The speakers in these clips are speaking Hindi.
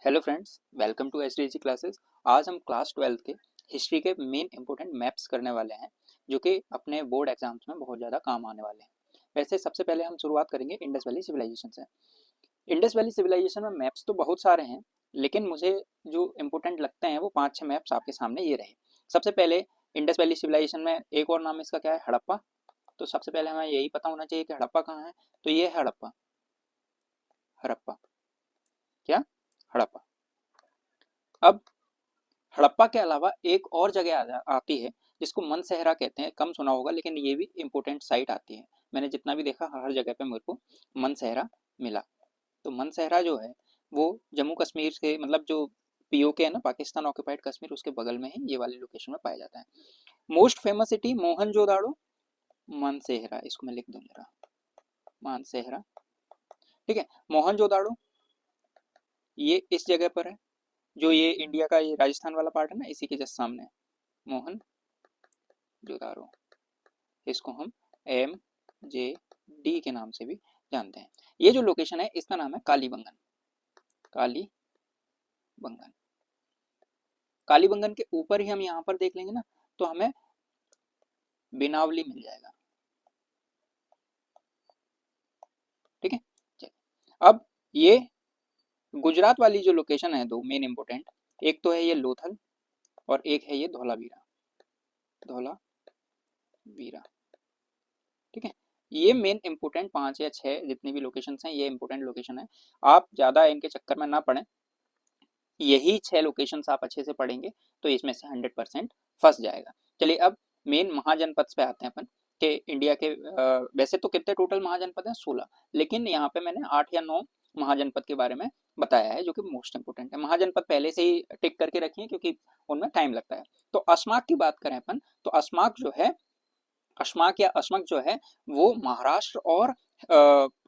Hello friends, welcome to SDG classes. आज हम क्लास 12 के हिस्ट्री के मेन इंपॉर्टेंट मैप्स करने वाले हैं जो कि अपने बोर्ड एग्जाम्स में बहुत ज़्यादा काम आने वाले हैं। वैसे सबसे पहले हम शुरुआत करेंगे इंडस वैली सिविलाइजेशन से। इंडस वैली सिविलाइजेशन में मैप्स तो बहुत सारे हैं, लेकिन मुझे जो इंपॉर्टेंट लगते हैं वो 5-6 मैप्स आपके सामने ये रहे। सबसे पहले इंडस वैली सिविलाइजेशन में एक और नाम इसका क्या है, हड़प्पा। तो सबसे पहले हमें यही पता होना चाहिए कि हड़प्पा कहाँ है। तो ये है हड़प्पा। हड़प्पा क्या? हड़प्पा। अब हड़प्पा के अलावा एक और जगह आती है जिसको मनसेहरा कहते हैं। कम सुना होगा, लेकिन ये भी इम्पोर्टेंट साइट आती है। मैंने जितना भी देखा हर जगह पे मेरे को मनसेहरा मिला। तो मनसेहरा जो है वो जम्मू कश्मीर से, मतलब जो पीओके है ना, पाकिस्तान ऑक्यूपाइड कश्मीर, उसके बगल में ही ये वाली लोकेशन में पाया जाता है। Most famous city Mohenjodaro, Mansehra, इसको मैं लिख दूं जरा, मानसेहरा। ठीक है, मोहनजोदाड़ो ये इस जगह पर है। जो ये इंडिया का ये राजस्थान वाला पार्ट है ना, इसी के जस्ट सामने है मोहनजोदाड़ो। इसको हम MJD के नाम से भी जानते हैं। ये जो लोकेशन है इसका नाम है कालीबंगन। कालीबंगन। कालीबंगन के ऊपर ही हम यहाँ पर देख लेंगे ना, तो हमें बिनावली मिल जाएगा। ठीक है, चलिए। अब ये गुजरात वाली जो लोकेशन है, दो मेन इंपोर्टेंट, एक तो है ये लोथल और एक है ये धौलावीरा। धौलावीरा, ठीक है। ये मेन इंपोर्टेंट 5 या 6 जितनी भी लोकेशंस हैं, ये इंपोर्टेंट लोकेशन है। आप ज़्यादा इनके चक्कर में ना पड़ें, यही 6 लोकेशंस आप अच्छे से पढ़ेंगे तो इसमें से 100% फंस जाएगा। चलिए अब मेन महाजनपद पे आते हैं अपन कि इंडिया के वैसे तो कितने टोटल महाजनपद हैं, 16, लेकिन यहाँ पे मैंने 8 या 9 महाजनपद के बारे में बताया है जो कि मोस्ट इंपोर्टेंट है। महाजनपद पहले से ही टिक करके रखिए क्योंकि उनमें टाइम लगता है। तो अस्माक की बात करें अपन, तो अस्माक जो है, अश्माक या अश्मक जो है वो महाराष्ट्र और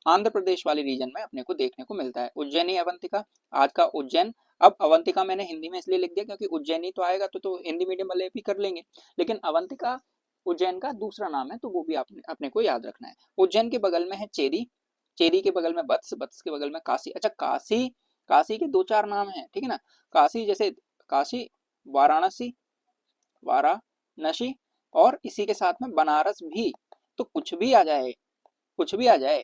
आंध्र प्रदेश वाले रीजन में अपने को देखने को मिलता है। उज्जैनी अवंतिका, आज का उज्जैन। अब अवंतिका मैंने हिंदी में इसलिए लिख दिया क्योंकि उज्जैनी तो आएगा तो हिंदी मीडियम वाले भी कर लेंगे, लेकिन अवंतिका उज्जैन का दूसरा नाम है, तो वो भी अपने को याद रखना है। उज्जैन के बगल में है चेरी, चेरी के बगल में बत्स, बत्स के बगल में काशी। अच्छा, काशी, काशी के 2-4 नाम हैं, ठीक है ना। काशी जैसे काशी, वाराणसी, वाराणसी, और इसी के साथ में बनारस भी। तो कुछ भी आ जाए, कुछ भी आ जाए।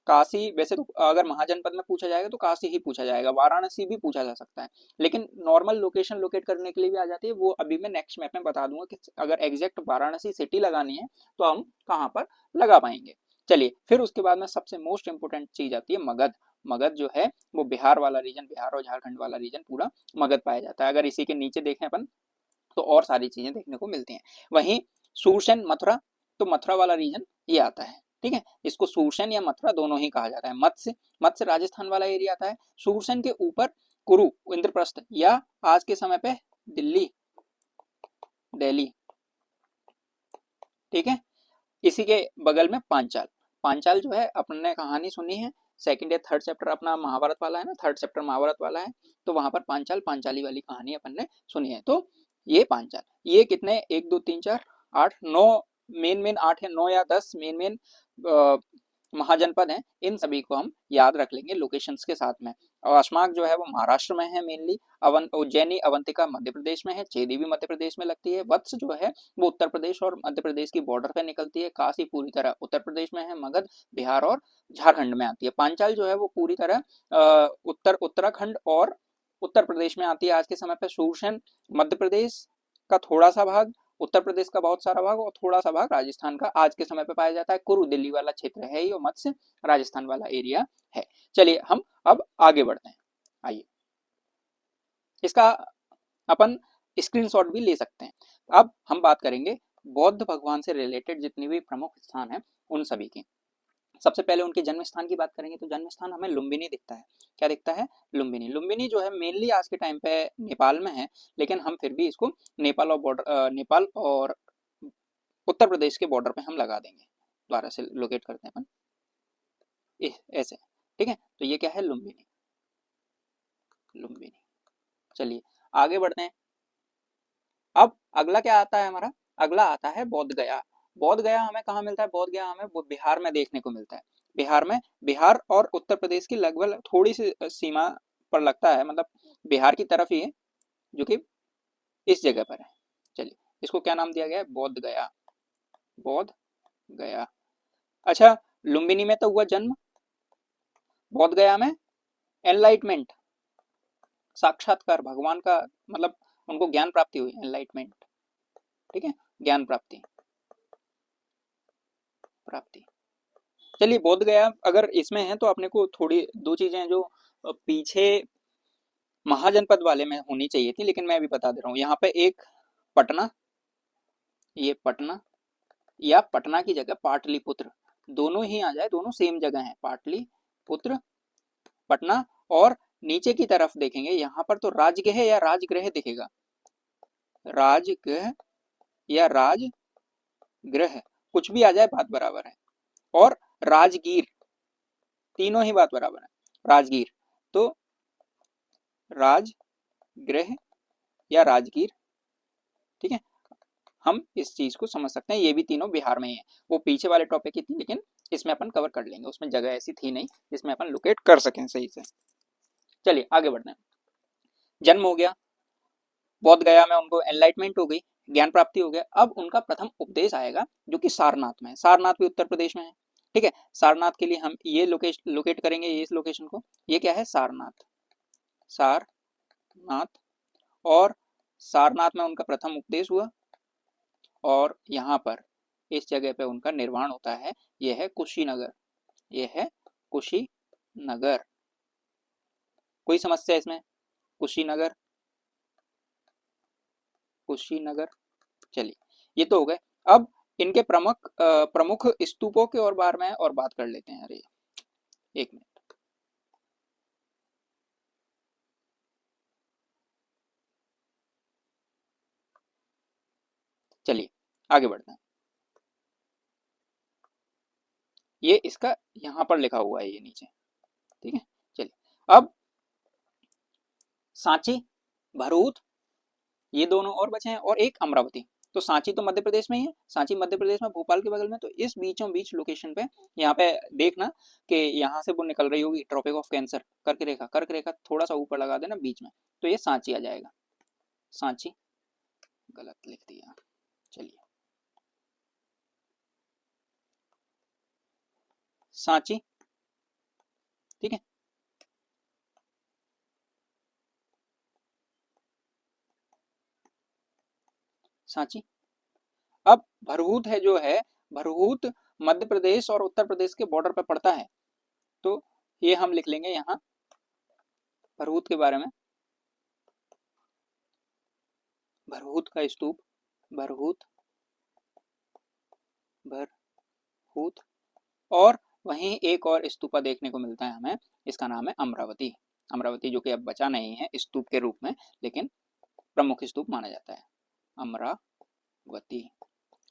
काशी वैसे तो अगर महाजनपद में पूछा जाएगा तो काशी ही पूछा जाएगा, वाराणसी भी पूछा जा सकता है, लेकिन नॉर्मल लोकेशन लोकेट करने के लिए भी आ जाती है। वो अभी मैं नेक्स्ट मैप में बता दूंगा कि अगर एग्जैक्ट वाराणसी सिटी लगानी है तो हम कहाँ पर लगा पाएंगे। चलिए, फिर उसके बाद में सबसे मोस्ट इंपोर्टेंट चीज आती है मगध। मगध जो है वो बिहार वाला रीजन, बिहार और झारखंड वाला रीजन पूरा मगध पाया जाता है। अगर इसी के नीचे देखें अपन तो और सारी चीजें देखने को मिलती हैं। वहीं सूरसेन, मथुरा, तो मथुरा वाला रीजन ये आता है, ठीक है। इसको सूरसेन या मथुरा दोनों ही कहा जाता है। मत्स्य, मत्स्य राजस्थान वाला एरिया आता है। सूरसेन के ऊपर कुरु, इंद्रप्रस्थ, या आज के समय पे दिल्ली, दिल्ली, ठीक है। इसी के बगल में पांचाल। पांचाल जो है अपने कहानी सुनी है, सेकंड या थर्ड चैप्टर अपना महाभारत वाला है ना, थर्ड चैप्टर महाभारत वाला है, तो वहां पर पांचाल, पांचाली वाली कहानी अपन ने सुनी है। तो ये पांचाल, ये कितने, 1 2 3 4 8 9 मेन मेन 8 या 9 या 10 मेन मेन महाजनपद हैं। इन सभी को हम याद रख लेंगे लोकेशंस के साथ में। और अशमाक जो है वो महाराष्ट्र में है मेनली। उज्जैनी अवंतिका मध्य प्रदेश में है। चेदी भी मध्य प्रदेश में लगती है। वत्स जो है वो उत्तर प्रदेश और मध्य प्रदेश की बॉर्डर पे निकलती है। काशी पूरी तरह उत्तर प्रदेश में है। मगध बिहार और झारखंड में आती है। पांचाल जो है वो पूरी तरह उत्तराखंड और उत्तर प्रदेश में आती है आज के समय पे। सूरसेन मध्य प्रदेश का थोड़ा सा भाग, उत्तर प्रदेश का बहुत सारा भाग और थोड़ा सा भाग राजस्थान का आज के समय पे पाया जाता है। कुरु दिल्ली वाला क्षेत्र है, ये मत्स्य राजस्थान वाला एरिया है। चलिए हम अब आगे बढ़ते हैं। आइए, इसका अपन स्क्रीनशॉट भी ले सकते हैं। अब हम बात करेंगे बौद्ध भगवान से रिलेटेड जितनी भी प्रमुख स्थान है उन सभी की। सबसे पहले उनके जन्म स्थान की बात करेंगे तो जन्म स्थान हमें लुम्बिनी दिखता है। क्या दिखता है? लुम्बिनी। लुम्बिनी जो है मेनली आज के टाइम पे नेपाल में है, लेकिन हम फिर भी इसको नेपाल और बॉर्डर, नेपाल और उत्तर प्रदेश के बॉर्डर पे हम लगा देंगे। दोबारा से लोकेट करते हैं अपन ऐसे, ठीक है। तो ये क्या है? लुम्बिनी, लुम्बिनी। चलिए आगे बढ़ते हैं। अब अगला क्या आता है हमारा? अगला आता है बोध गया। बोध गया हमें कहाँ मिलता है? बोध गया हमें बिहार में देखने को मिलता है। बिहार में, बिहार और उत्तर प्रदेश की लगभग थोड़ी सी सीमा पर लगता है, मतलब बिहार की तरफ ही है, जो कि इस जगह पर है। चलिए, इसको क्या नाम दिया गया है? बोध गया, बोध गया। अच्छा, लुम्बिनी में तो हुआ जन्म, बोध गया में एनलाइटमेंट, साक्षात्कार, भगवान का मतलब उनको ज्ञान प्राप्ति हुई, एनलाइटमेंट, ठीक है, ज्ञान प्राप्ति, प्राप्ति। चलिए, बोध गया अगर इसमें है तो अपने को थोड़ी दो चीजें जो पीछे महाजनपद वाले में होनी चाहिए थी, लेकिन मैं अभी बता दे रहा हूँ। यहाँ पे एक पटना, ये पटना, या पटना की जगह पाटलिपुत्र, दोनों ही आ जाए, दोनों सेम जगह है, पाटलिपुत्र, पटना। और नीचे की तरफ देखेंगे यहाँ पर तो राजगृह या राजगृह दिखेगा, राजगृह या राजगृह, कुछ भी आ जाए बात बराबर है। और राजगीर, तीनों ही बात बराबर है, राजगीर। तो राजगृह या राजगीर, ठीक है, हम इस चीज को समझ सकते हैं। ये भी तीनों बिहार में ही है। वो पीछे वाले टॉपिक की थी, लेकिन इसमें अपन कवर कर लेंगे, उसमें जगह ऐसी थी नहीं जिसमें अपन लोकेट कर सकें सही से। चलिए आगे बढ़ते हैं। जन्म हो गया, बोध गया में उनको एनलाइटमेंट हो गई, ज्ञान प्राप्ति हो गया। अब उनका प्रथम उपदेश आएगा जो कि सारनाथ में है। सारनाथ भी उत्तर प्रदेश में है, ठीक है। सारनाथ के लिए हम ये लोकेट करेंगे, ये इस लोकेशन को, ये क्या है? सारनाथ, सारनाथ। और सारनाथ में उनका प्रथम उपदेश हुआ, और यहाँ पर इस जगह पे उनका निर्माण होता है। यह है कुशीनगर, यह है कुशीनगर। कोई समस्या इसमें? कुशीनगर, कुशीनगर। चलिए, ये तो हो गए। अब इनके प्रमुख स्तूपों के और बारे में और बात कर लेते हैं। अरे एक मिनट, चलिए आगे बढ़ते हैं। ये इसका यहाँ पर लिखा हुआ है, ये नीचे, ठीक है। चलिए, अब सांची, भरूच, ये दोनों और बचे हैं, और एक अमरावती। तो सांची तो मध्य प्रदेश में ही है, सांची मध्य प्रदेश में, भोपाल के बगल में। तो इस बीचों बीच लोकेशन पे, यहाँ पे देखना कि यहाँ से वो निकल रही होगी ट्रॉपिक ऑफ कैंसर, कर्क रेखा थोड़ा सा ऊपर लगा देना बीच में, तो ये सांची आ जाएगा। सांची गलत लिख दिया, चलिए, सांची, ठीक है। सांची। अब भरहूत है जो है, भरहूत मध्य प्रदेश और उत्तर प्रदेश के बॉर्डर पर पड़ता है। तो ये हम लिख लेंगे यहाँ भरहूत के बारे में, भरहूत का स्तूप, भरहूत, भरहूत। और वहीं एक और स्तूपा देखने को मिलता है हमें, इसका नाम है अमरावती। अमरावती जो कि अब बचा नहीं है स्तूप के रूप में, लेकिन प्रमुख स्तूप माना जाता है, अमरावती।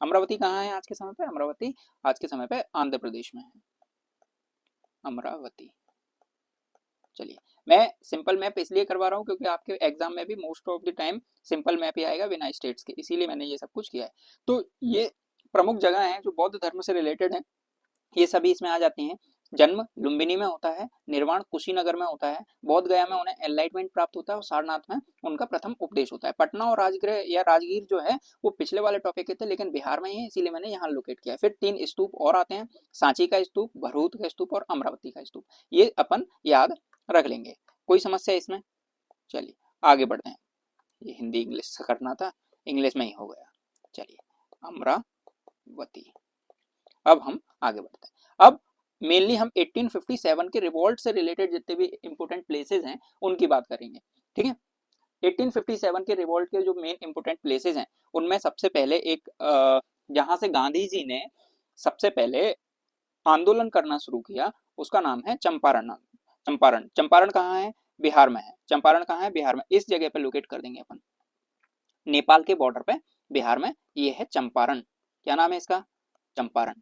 अमरावती कहाँ है आज के समय पे? अमरावती आज के समय पे आंध्र प्रदेश में है, अमरावती। चलिए, मैं सिंपल मैप इसलिए करवा रहा हूँ क्योंकि आपके एग्जाम में भी most of the time simple map ही आएगा बिना स्टेट्स के, इसीलिए मैंने ये सब कुछ किया है। तो ये प्रमुख जगह है जो बौद्ध धर्म से रिलेटेड है, ये सभी इसमें आ जाती हैं। जन्म लुम्बिनी में होता है, निर्माण कुशीनगर में होता है, बोध गया में उन्हें एनलाइटमेंट प्राप्त होता है, और सारनाथ में उनका प्रथम उपदेश होता है। पटना और राजगृह या राजगीर जो है वो पिछले वाले टॉपिक के थे, लेकिन बिहार में ही है, इसीलिए मैंने यहाँ लोकेट किया। फिर 3 स्तूप और आते हैं, सांची का स्तूप, भरूच का स्तूप और अमरावती का स्तूप। ये अपन याद रख लेंगे। कोई समस्या इसमें? चलिए आगे बढ़ते हैं। ये हिंदी इंग्लिश करना था, इंग्लिश में ही हो गया। चलिए, अमरावती। अब हम आगे बढ़ते हैं। अब मेनली हम 1857 के रिवॉल्ट से रिलेटेड जितने भी इंपोर्टेंट प्लेसेस हैं उनकी बात करेंगे, ठीक है। 1857 के रिवॉल्ट के जो मेन इंपोर्टेंट प्लेसेस हैं उनमें सबसे पहले एक जहां से गांधी जी ने सबसे पहले आंदोलन करना शुरू किया, उसका नाम है चंपारण। चंपारण, चंपारण कहाँ है? बिहार में है। चंपारण कहाँ है? बिहार में। इस जगह पे लोकेट कर देंगे अपन, नेपाल के बॉर्डर पे, बिहार में। ये है चंपारण। क्या नाम है इसका? चंपारण।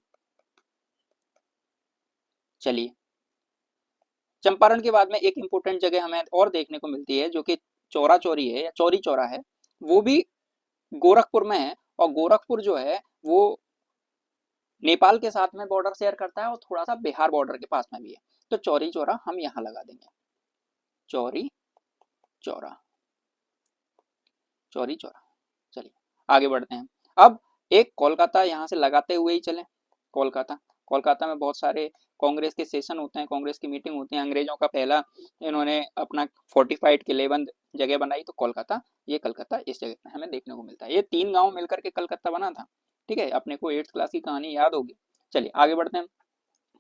चलिए, चंपारण के बाद में एक इंपॉर्टेंट जगह हमें और देखने को मिलती है जो कि चौरा चौरी है या चौरी चौरा है, वो भी गोरखपुर में है। और गोरखपुर जो है वो नेपाल के साथ में बॉर्डर शेयर करता है और थोड़ा सा बिहार बॉर्डर के पास में भी है। तो चौरी चौरा हम यहाँ लगा देंगे, चौरी चौरा, चौरी चौरा। चलिए आगे बढ़ते हैं। अब एक कोलकाता यहाँ से लगाते हुए ही चले। कोलकाता, कोलकाता में बहुत सारे कांग्रेस के सेशन होते हैं, कांग्रेस की मीटिंग होती है। अंग्रेजों का पहला इन्होंने अपना फोर्टिफाइड किलेबंद जगह बनाई, तो कोलकाता, ये कलकत्ता इस जगह पे हमें देखने को मिलता है। ये 3 गांव मिलकर के कलकत्ता बना था। ठीक है, अपने को 8th क्लास की कहानी याद होगी। चलिए आगे बढ़ते हैं।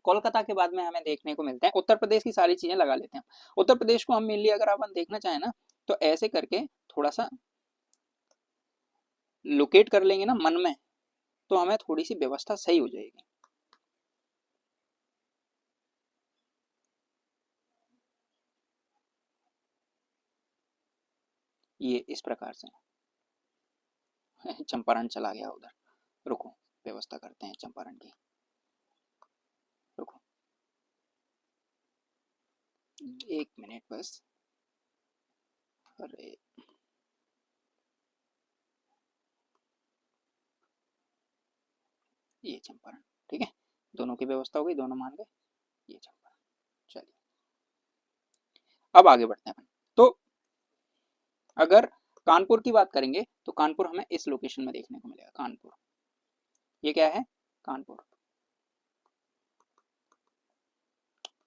कोलकाता के बाद में हमें देखने को मिलते हैं, उत्तर प्रदेश की सारी चीजें लगा लेते हैं। उत्तर प्रदेश को हम मेनली अगर अपन देखना चाहें ना, तो ऐसे करके थोड़ा सा लोकेट कर लेंगे ना मन में, तो हमें थोड़ी सी व्यवस्था सही हो जाएगी। ये इस प्रकार से चंपारण चला गया उधर, रुको व्यवस्था करते हैं चंपारण की, रुको 1 मिनट बस। अरे ये चंपारण, ठीक है, दोनों की व्यवस्था हो गई, दोनों मान गए, ये चंपारण। चलिए अब आगे बढ़ते हैं। तो अगर कानपुर की बात करेंगे, तो कानपुर हमें इस लोकेशन में देखने को मिलेगा। कानपुर, ये क्या है? कानपुर,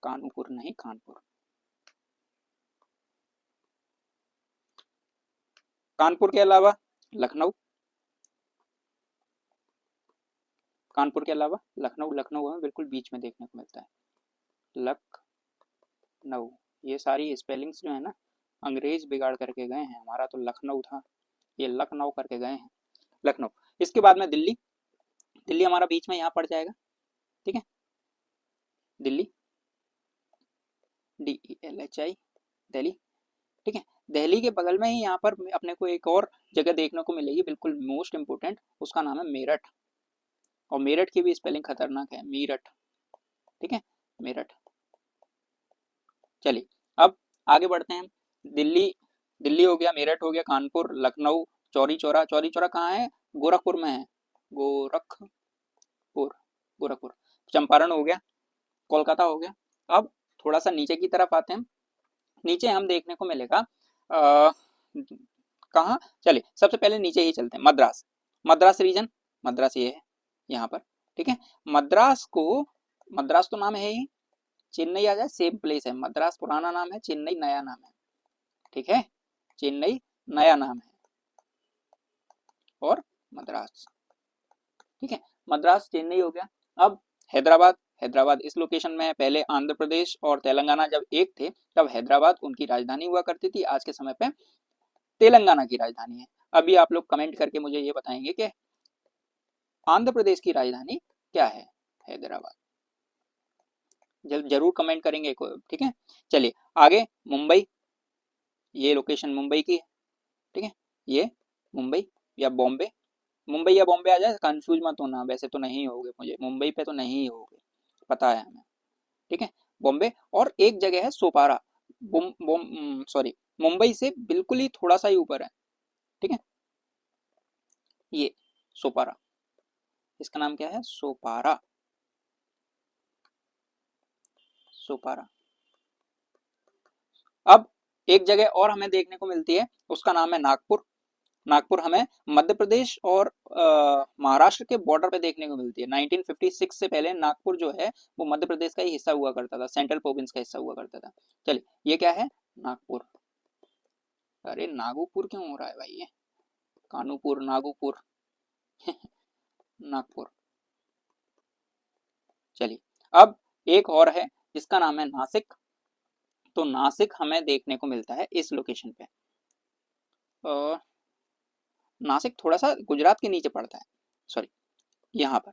कानपुर नहीं कानपुर। कानपुर के अलावा लखनऊ, कानपुर के अलावा लखनऊ, लखनऊ हमें बिल्कुल बीच में देखने को मिलता है। लखनऊ, ये सारी स्पेलिंग्स जो है ना, अंग्रेज बिगाड़ करके गए हैं। हमारा तो लखनऊ था, ये लखनऊ करके गए हैं, लखनऊ। इसके बाद में दिल्ली, दिल्ली हमारा बीच में यहाँ पड़ जाएगा। ठीक है, दिल्ली, DELHI, दिल्ली। ठीक है, दिल्ली के बगल में ही यहाँ पर अपने को एक और जगह देखने को मिलेगी, बिल्कुल मोस्ट इंपोर्टेंट, उसका नाम है मेरठ। और मेरठ की भी स्पेलिंग खतरनाक है, मीरठ। ठीक है, मेरठ। चलिए अब आगे बढ़ते हैं। दिल्ली, दिल्ली हो गया, मेरठ हो गया, कानपुर, लखनऊ, चौरी चौरा। चौरी चौरा कहाँ है? गोरखपुर में है, गोरखपुर, गोरखपुर। चंपारण हो गया, कोलकाता हो गया। अब थोड़ा सा नीचे की तरफ आते हैं। नीचे हम देखने को मिलेगा कहाँ, चलिए सबसे पहले नीचे ही चलते हैं। मद्रास, मद्रास रीजन, मद्रास ये है यहाँ पर। ठीक है, मद्रास को, मद्रास तो नाम है ही, चेन्नई आ जाए सेम प्लेस है। मद्रास पुराना नाम है, चेन्नई नया नाम है। ठीक है, चेन्नई नया नाम है, और मद्रास। ठीक है, मद्रास चेन्नई हो गया। अब हैदराबाद, हैदराबाद इस लोकेशन में है। पहले आंध्र प्रदेश और तेलंगाना जब एक थे, तब हैदराबाद उनकी राजधानी हुआ करती थी। आज के समय पे तेलंगाना की राजधानी है। अभी आप लोग कमेंट करके मुझे ये बताएंगे कि आंध्र प्रदेश की राजधानी क्या है? हैदराबाद, जरूर कमेंट करेंगे। ठीक है, चलिए आगे। मुंबई, ये लोकेशन मुंबई की है। ठीक है, ये मुंबई या बॉम्बे, मुंबई या बॉम्बे आ जाए, कंफ्यूज मत होना। वैसे तो नहीं होगे, मुझे मुंबई पे तो नहीं होगे, पता है हमें। ठीक है, बॉम्बे। और एक जगह है सोपारा, सॉरी, मुंबई से बिल्कुल ही थोड़ा सा ही ऊपर है। ठीक है, ये सोपारा, इसका नाम क्या है? सोपारा, सोपारा। अब एक जगह और हमें देखने को मिलती है, उसका नाम है नागपुर। नागपुर हमें मध्य प्रदेश और महाराष्ट्र के बॉर्डर पे देखने को मिलती है। 1956 से पहले नागपुर जो है वो मध्य प्रदेश का ही हिस्सा हुआ करता था, सेंट्रल प्रोविंस का हिस्सा हुआ करता था। चलिए ये क्या है? नागपुर। अरे नागपुर क्यों हो रहा है भाई ये? कानूपुर, नागपुर नागपुर। चलिए अब एक और है जिसका नाम है नासिक। तो नासिक हमें देखने को मिलता है इस लोकेशन पे। नासिक थोड़ा सा गुजरात के नीचे पड़ता है, सॉरी, यहाँ पर,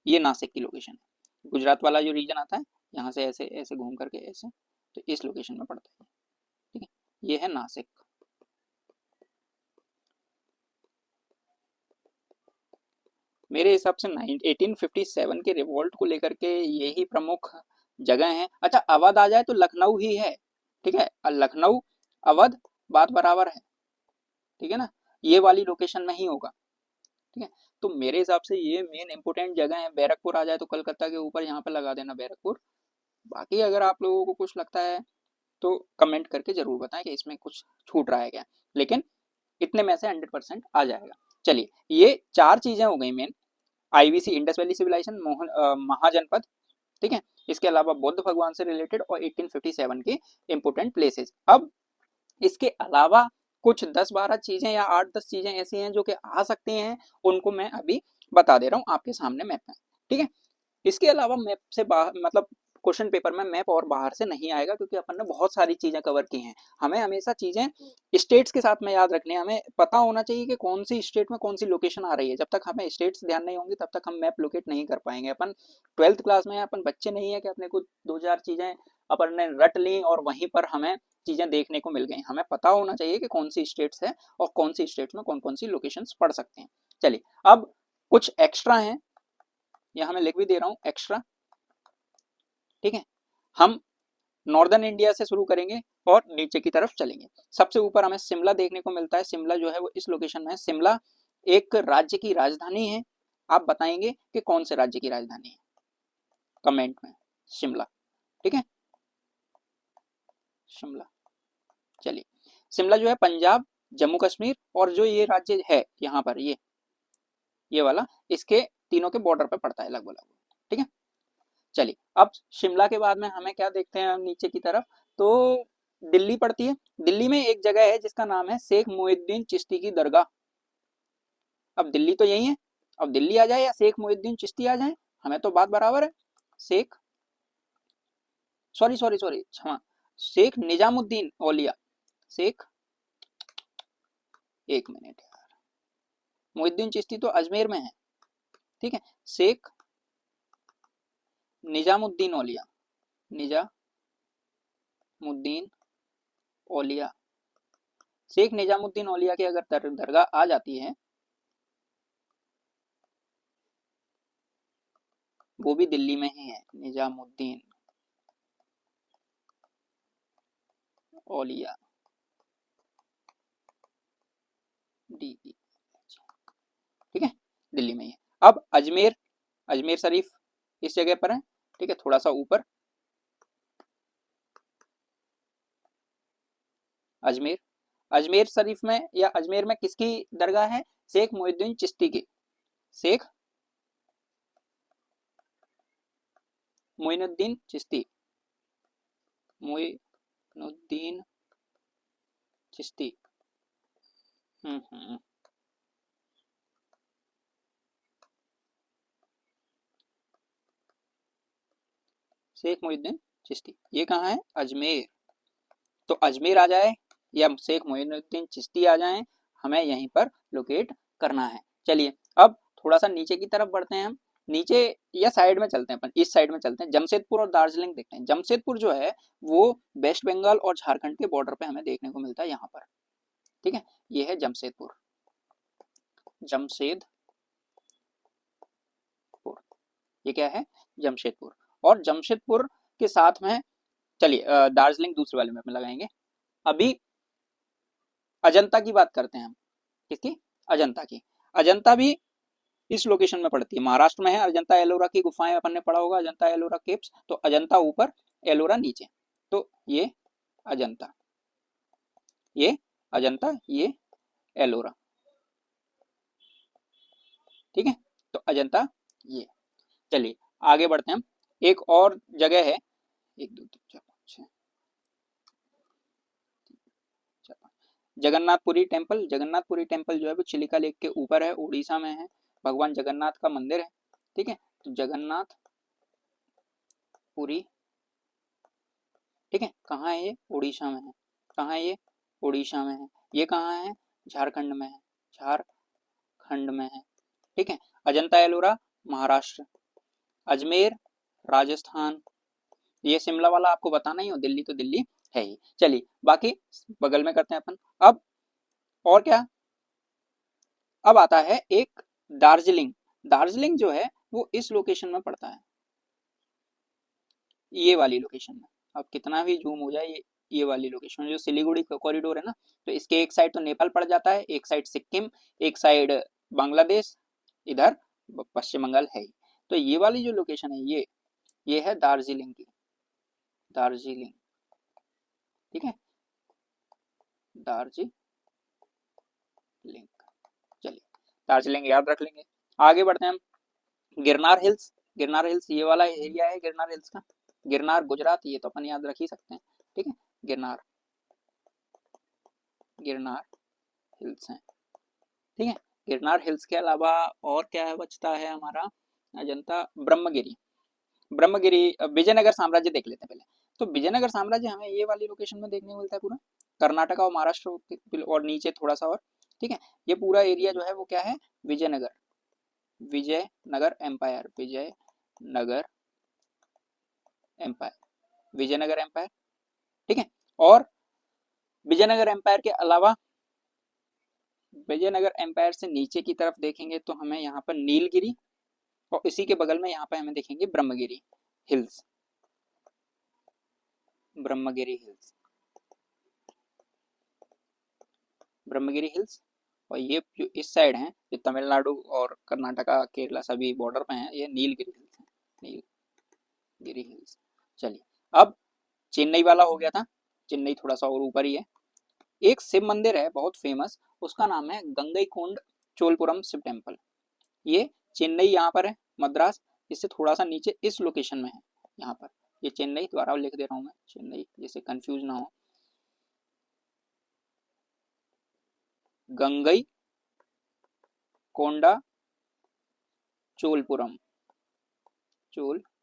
ये नासिक की लोकेशन है। गुजरात वाला जो रीजन आता है, यहाँ से ऐसे ऐसे घूम करके ऐसे, तो इस लोकेशन में पड़ता है। ठीक है, ये है नासिक। मेरे हिसाब से 1857 के रिवॉल्ट को लेकर के यही प्रमुख जगह है। अच्छा, अवध आ जाए तो लखनऊ ही है। ठीक है, लखनऊ अवध बात बराबर है। ठीक है ना, ये वाली लोकेशन में ही होगा। ठीक है, तो मेरे हिसाब से ये मेन इंपोर्टेंट जगह है। बैरकपुर आ जाए तो कलकत्ता के ऊपर यहाँ पे लगा देना बैरकपुर। बाकी अगर आप लोगों को कुछ लगता है तो कमेंट करके जरूर बताएं कि इसमें कुछ छूट रहा है क्या, लेकिन इतने में से 100% आ जाएगा। चलिए, ये 4 चीजें हो गई main. IVC Indus Valley civilisation, Mahajanapada, ठीक है, इसके अलावा बुद्ध भगवान से रिलेटेड और 1857 की इंपोर्टेंट प्लेसेस। अब इसके अलावा कुछ 10-12 चीजें या 8-10 चीजें ऐसी हैं जो कि आ सकती हैं, उनको मैं अभी बता दे रहा हूँ आपके सामने मैप में, ठीक है। इसके अलावा मैप से बाहर, मतलब क्वेश्चन पेपर में मैप और बाहर से नहीं आएगा, क्योंकि अपन ने बहुत सारी चीजें कवर की हैं। हमें हमेशा चीजें स्टेट्स के साथ में याद रखनी है, हमें पता होना चाहिए कि कौन सी स्टेट में कौन सी लोकेशन आ रही है। जब तक हमें स्टेट्स ध्यान नहीं होंगी तब तक हम मैप लोकेट नहीं कर पाएंगे। अपन 12th क्लास में, अपन बच्चे नहीं है कि अपने को 2-4 चीजें अपन ने रट ली और वहीं पर हमें चीजें देखने को मिल गई। हमें पता होना चाहिए कि कौन सी स्टेट्स है और कौन सी स्टेट्स में कौन कौन सी लोकेशंस पढ़ सकते हैं। चलिए, अब कुछ एक्स्ट्रा हैं, यहां मैं लिख भी दे रहा हूं एक्स्ट्रा, ठीक है। हम नॉर्दर्न इंडिया से शुरू करेंगे और नीचे की तरफ चलेंगे। सबसे ऊपर हमें शिमला देखने को मिलता है। शिमला जो है वो इस लोकेशन में है। शिमला एक राज्य की राजधानी है। आप बताएंगे कि कौन से राज्य की राजधानी है, कमेंट में शिमला, ठीक है, शिमला। चलिए, शिमला जो है पंजाब, जम्मू कश्मीर और जो ये राज्य है यहाँ पर, ये वाला, इसके तीनों के बॉर्डर पे पड़ता है लगभग लगभग, ठीक है। चलिए, अब शिमला के बाद में हमें क्या देखते हैं नीचे की तरफ, तो दिल्ली पड़ती है। दिल्ली में एक जगह है जिसका नाम है शेख मोहिउद्दीन चिश्ती की दरगाह। अब दिल्ली तो यही है, अब दिल्ली आ जाए या शेख मोहिउद्दीन चिश्ती आ जाए, हमें तो बात बराबर है। शेख, सॉरी क्षमा, शेख निजामुद्दीन औलिया, शेख, एक मिनट यार, मोहिउद्दीन चिश्ती तो अजमेर में है, ठीक है। शेख निजामुद्दीन औलिया, निजामुद्दीन औलिया, शेख निजामुद्दीन औलिया की अगर दरगाह आ जाती है, वो भी दिल्ली में ही है, निजामुद्दीन औलिया, डी, ठीक है, दिल्ली में ही है। अब अजमेर, अजमेर शरीफ इस जगह पर है, ठीक है, थोड़ा सा ऊपर। अजमेर, अजमेर शरीफ में या अजमेर में किसकी दरगाह है, शेख मोहिउद्दीन चिश्ती की, शेख मोइनुद्दीन चिश्ती, मोइनुद्दीन चिश्ती, शेख मोहिउद्दीन चिश्ती, ये कहाँ है, अजमेर। तो अजमेर आ जाए या शेख मोइनुद्दीन चिश्ती आ जाए, हमें यहीं पर लोकेट करना है। चलिए, अब थोड़ा सा नीचे की तरफ बढ़ते हैं हम, नीचे या साइड में चलते हैं, अपन इस साइड में चलते हैं, जमशेदपुर और दार्जिलिंग देखते हैं। जमशेदपुर जो है वो वेस्ट बंगाल और झारखंड के बॉर्डर पे हमें देखने को मिलता है यहाँ पर, ठीक है, ये है जमशेदपुर, जमशेदपुर, ये क्या है, जमशेदपुर। और जमशेदपुर के साथ में, चलिए दार्जिलिंग दूसरे वाले में लगाएंगे। अभी अजंता की बात करते हैं हम, किसकी, अजंता की। अजंता भी इस लोकेशन में पड़ती है, महाराष्ट्र में है। अजंता एलोरा की गुफाएं अपन ने पढ़ा होगा, अजंता एलोरा केव्स। तो अजंता ऊपर, एलोरा नीचे, तो ये अजंता, ये अजंता, ये एलोरा, ठीक है। तो अजंता ये। चलिए, आगे बढ़ते हैं हम। एक और जगह है, 1 2 3 4 5 6 जगन्नाथपुरी टेम्पल। जगन्नाथपुरी टेम्पल जो है वो चिलिका लेक के ऊपर है, उड़ीसा में है, भगवान जगन्नाथ का मंदिर है, ठीक है। तो जगन्नाथपुरी, ठीक है, कहाँ है ये, उड़ीसा में है। कहाँ है ये, उड़ीसा में है। ये कहाँ है, झारखंड में है, झारखंड में है, ठीक है। अजंता एलोरा महाराष्ट्र, अजमेर राजस्थान। ये शिमला वाला आपको बताना ही हो, दिल्ली तो दिल्ली है ही। चलिए, बाकी बगल में करते हैं अपन। अब और क्या, अब आता है एक दार्जिलिंग। दार्जिलिंग जो है वो इस लोकेशन में पड़ता है, ये वाली लोकेशन में। अब कितना भी जूम हो जाए, ये वाली लोकेशन जो सिलीगुड़ी कॉरिडोर है ना, तो इसके एक साइड तो नेपाल पड़ जाता है, एक साइड सिक्किम, एक साइड बांग्लादेश, इधर पश्चिम बंगाल है ही। तो ये वाली जो लोकेशन है, ये है दार्जिलिंग की, दार्जिलिंग, ठीक है, दार्जिलिंग। चलिए, दार्जिलिंग याद रख लेंगे। आगे बढ़ते हैं हम। गिरनार हिल्स, गिरनार हिल्स ये वाला एरिया है गिरनार हिल्स का। गिरनार गुजरात, ये तो अपन याद रख ही सकते हैं। ठीक है, गिरनार, गिरनार हिल्स हैं। ठीक है, गिरनार हिल्स के अलावा और क्या है बचता है हमारा, अजंता, ब्रह्मगिरी। ब्रह्मगिरी, विजयनगर साम्राज्य देख लेते हैं पहले। तो विजयनगर साम्राज्य हमें ये वाली लोकेशन में देखने को मिलता है, पूरा कर्नाटका और महाराष्ट्र और नीचे थोड़ा सा और। ठीक है, ये पूरा एरिया जो है वो क्या है, Vijayanagar, Vijayanagar empire, Vijayanagar empire, Vijayanagar empire. ठीक है, और विजयनगर एम्पायर के अलावा, विजयनगर एम्पायर से नीचे की तरफ देखेंगे तो हमें यहाँ पर नीलगिरी, और इसी के बगल में यहाँ पे हमें देखेंगे Brahmagiri hills, Brahmagiri hills, Brahmagiri hills. और ये जो इस साइड है, जो तमिलनाडु और कर्नाटका केरला सभी बॉर्डर पे हैं, ये नीलगिरी हिल्स है, नीलगिरी हिल्स। चलिए, अब चेन्नई वाला हो गया था, चेन्नई थोड़ा सा और ऊपर ही है। एक शिव मंदिर है बहुत फेमस, उसका नाम है गंगईकोंड चोलपुरम शिव टेम्पल। ये चेन्नई यहाँ पर है, मद्रास इससे थोड़ा सा नीचे इस लोकेशन में है, यहाँ पर। ये चेन्नई, द्वारा लिख दे रहा हूँ मैं चेन्नई, जिससे कंफ्यूज ना हो। गंगई कोंडा चोलपुरम, चोलपुरम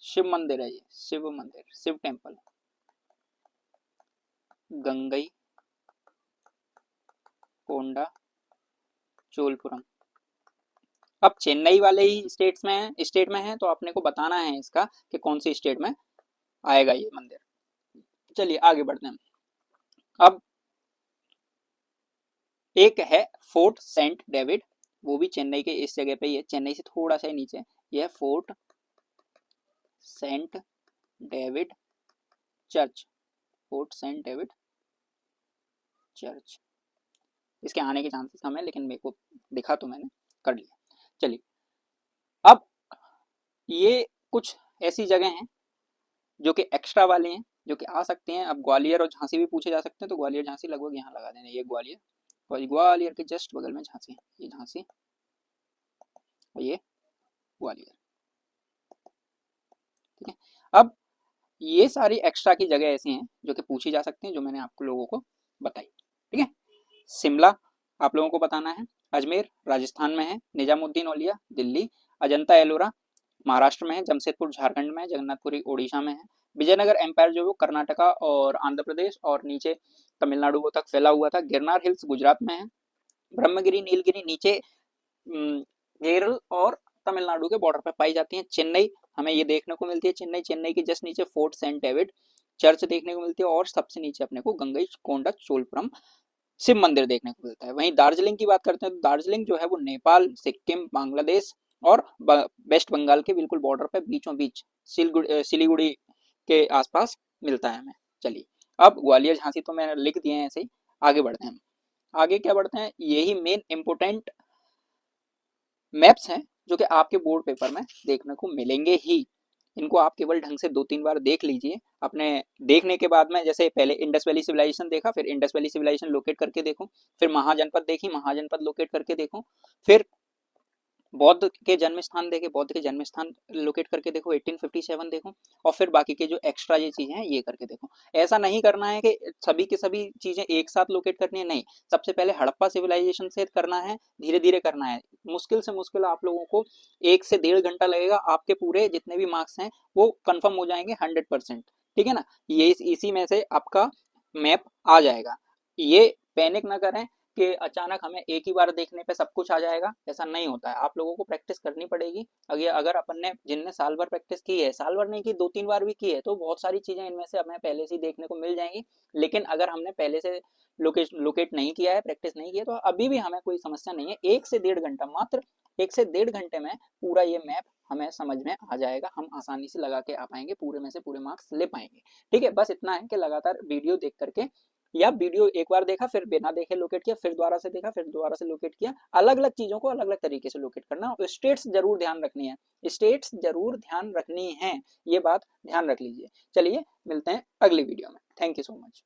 शिव मंदिर है, ये शिव मंदिर, शिव टेम्पल, गंगई कोंडा चोलपुरम। अब चेन्नई वाले ही स्टेट में है, तो अपने को बताना है इसका कि कौन सी स्टेट में आएगा ये मंदिर। चलिए आगे बढ़ते हैं। अब एक है फोर्ट सेंट डेविड, वो भी चेन्नई के इस जगह पे ही है, चेन्नई से थोड़ा सा नीचे। यह Fort Saint David Church, Fort Saint David Church. इसके आने के चांसेस कम है, लेकिन मेरे को दिखा तो मैंने कर लिया। चलिए, अब ये कुछ ऐसी जगह हैं जो कि एक्स्ट्रा वाले हैं, जो कि आ सकते हैं। अब ग्वालियर और झांसी भी पूछे जा सकते हैं, तो ग्वालियर झांसी लगभग यहाँ लगा देना। ये ग्वालियर, ग्वालियर के जस्ट बगल में झांसी है, ये झांसी और ये ग्वालियर। ठीक है, अब ये सारी एक्स्ट्रा की जगह ऐसी हैं जो कि पूछी जा सकती हैं, जो मैंने आपको लोगों को बताई। ठीक है, शिमला आप लोगों को बताना है, अजमेर राजस्थान में है, निजामुद्दीन औलिया दिल्ली, अजंता एलोरा महाराष्ट्र में है, जमशेदपुर झारखंड में है, जगन्नाथपुरी ओडिशा में है, विजयनगर एम्पायर जो वो कर्नाटका और आंध्र प्रदेश और नीचे तमिलनाडु तक फैला हुआ था, गिरनार हिल्स गुजरात में है, ब्रह्मगिरी नीलगिरी नीचे केरल और तमिलनाडु के बॉर्डर पर पाई जाती है। चेन्नई हमें ये देखने को मिलती है, चेन्नई, चेन्नई के जस्ट नीचे फोर्ट सेंट डेविड चर्च देखने को मिलती है, और सबसे नीचे अपने को गंगई कोंडा चोलपुरम शिव मंदिर देखने को मिलता है। वहीं दार्जिलिंग की बात करते हैं, तो दार्जिलिंग जो है वो नेपाल, सिक्किम, बांग्लादेश और वेस्ट बंगाल के बिल्कुल बॉर्डर पे बीचों बीच सिलीगुड़ी के आसपास मिलता है हमें। चलिए, अब ग्वालियर झांसी तो मैंने लिख दिए हैं ऐसे ही, आगे बढ़ते हैं। आगे क्या बढ़ते हैं, यही मेन इंपोर्टेंट मैप्स हैं जो कि आपके बोर्ड पेपर में देखने को मिलेंगे ही। इनको आप केवल ढंग से 2-3 बार देख लीजिए। अपने देखने के बाद में, जैसे पहले इंडस वैली सिविलाइजेशन देखा, फिर इंडस वैली सिविलाइजेशन लोकेट करके देखो, फिर महाजनपद देखी, महाजनपद लोकेट करके देखो, फिर बौद्ध के जन्म स्थान देखे, बौद्ध के जन्म स्थान लोकेट करके देखो, 1857 देखो, और फिर बाकी के जो एक्स्ट्रा ये चीजें हैं ये करके देखो। ऐसा नहीं करना है कि सभी की सभी चीजें एक साथ लोकेट करनी है, नहीं। सबसे पहले हड़प्पा सिविलाइजेशन से करना है, धीरे धीरे करना है। मुश्किल से मुश्किल आप लोगों को 1 से 1.5 घंटा लगेगा, आपके पूरे जितने भी मार्क्स हैं वो कंफर्म हो जाएंगे 100%। ठीक है ना, ये इसी में से आपका मैप आ जाएगा। ये पैनिक ना करें कि अचानक हमें एक ही बार देखने पे सब कुछ आ जाएगा, ऐसा नहीं होता है। आप लोगों को प्रैक्टिस करनी पड़ेगी। अगर अपन ने, जिनने साल भर प्रैक्टिस की है, साल भर नहीं की, 2-3 बार भी की है, तो बहुत सारी चीजें इनमें से हमें पहले से देखने को मिल जाएंगी। लेकिन अगर हमने पहले से लोकेट नहीं किया है, प्रैक्टिस नहीं किया, तो अभी भी हमें कोई समस्या नहीं है। 1 से 1.5 घंटा, मात्र 1 से 1.5 घंटे में पूरा ये मैप हमें समझ में आ जाएगा। हम आसानी से लगा के आ पाएंगे, पूरे में से पूरे मार्क्स ले पाएंगे। ठीक है, बस इतना है कि लगातार वीडियो देख करके या वीडियो एक बार देखा फिर बिना देखे लोकेट किया, फिर दोबारा से देखा फिर दोबारा से लोकेट किया, अलग अलग चीजों को अलग अलग तरीके से लोकेट करना। स्टेट्स जरूर ध्यान रखनी है, स्टेट्स जरूर ध्यान रखनी है, ये बात ध्यान रख लीजिए। चलिए मिलते हैं अगली वीडियो में। Thank you so much.